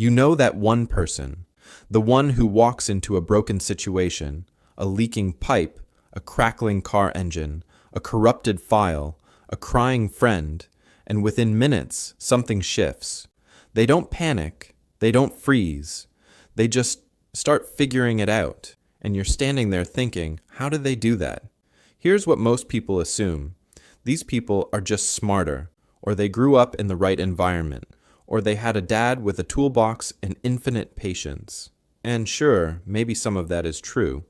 You know that one person, the one who walks into a broken situation, a leaking pipe, a crackling car engine, a corrupted file, a crying friend, and within minutes, something shifts. They don't panic, they don't freeze, they just start figuring it out, and you're standing there thinking, how did they do that? Here's what most people assume. These people are just smarter, or they grew up in the right environment, or they had a dad with a toolbox and infinite patience. And sure, maybe some of that is true,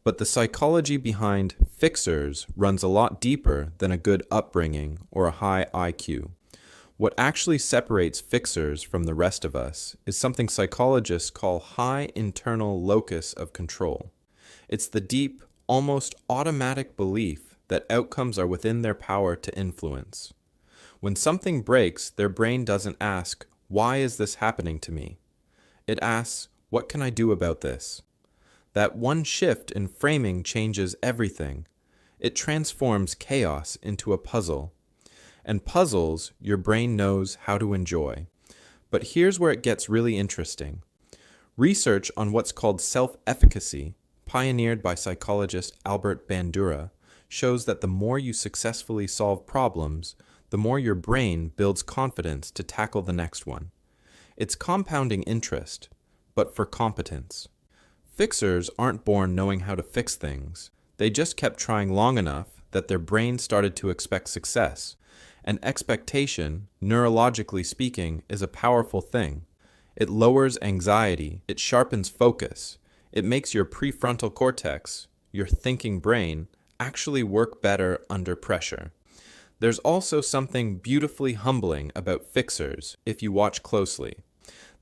but the psychology behind fixers runs a lot deeper than a good upbringing or a high IQ. What actually separates fixers from the rest of us is something psychologists call high internal locus of control. It's the deep, almost automatic belief that outcomes are within their power to influence. When something breaks, their brain doesn't ask, "Why is this happening to me?" It asks, "What can I do about this?" That one shift in framing changes everything. It transforms chaos into a puzzle. And puzzles, your brain knows how to enjoy. But here's where it gets really interesting. Research on what's called self-efficacy, pioneered by psychologist Albert Bandura, shows that the more you successfully solve problems, the more your brain builds confidence to tackle the next one. It's compounding interest, but for competence. Fixers aren't born knowing how to fix things. They just kept trying long enough that their brain started to expect success. And expectation, neurologically speaking, is a powerful thing. It lowers anxiety, it sharpens focus, it makes your prefrontal cortex, your thinking brain, actually work better under pressure. There's also something beautifully humbling about fixers if you watch closely.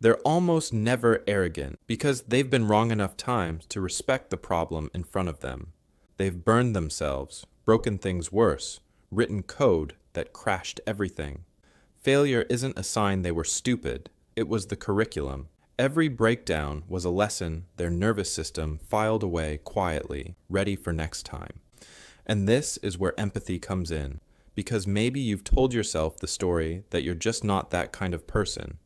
They're almost never arrogant because they've been wrong enough times to respect the problem in front of them. They've burned themselves, broken things worse, written code that crashed everything. Failure isn't a sign they were stupid, it was the curriculum. Every breakdown was a lesson their nervous system filed away quietly, ready for next time. And this is where empathy comes in, because maybe you've told yourself the story that you're just not that kind of person.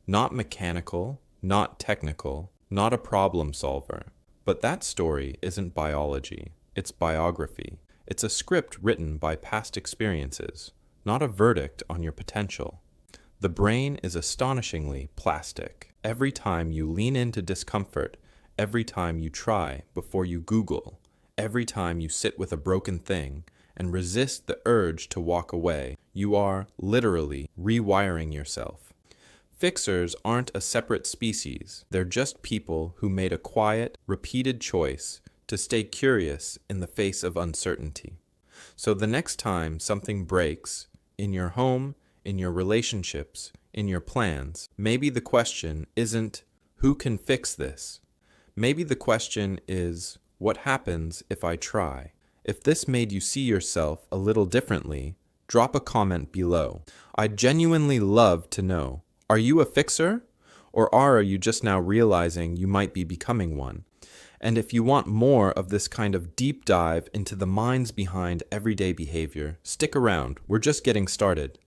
Not mechanical, not technical, not a problem solver. But that story isn't biology, it's biography. It's a script written by past experiences, not a verdict on your potential. The brain is astonishingly plastic. Every time you lean into discomfort, every time you try before you Google, every time you sit with a broken thing and resist the urge to walk away, you are literally rewiring yourself. Fixers aren't a separate species. They're just people who made a quiet, repeated choice to stay curious in the face of uncertainty. So the next time something breaks, in your home, in your relationships, in your plans, maybe the question isn't, who can fix this? Maybe the question is, what happens if I try? If this made you see yourself a little differently, drop a comment below. I'd genuinely love to know, are you a fixer? Or are you just now realizing you might be becoming one? And if you want more of this kind of deep dive into the minds behind everyday behavior, stick around. We're just getting started.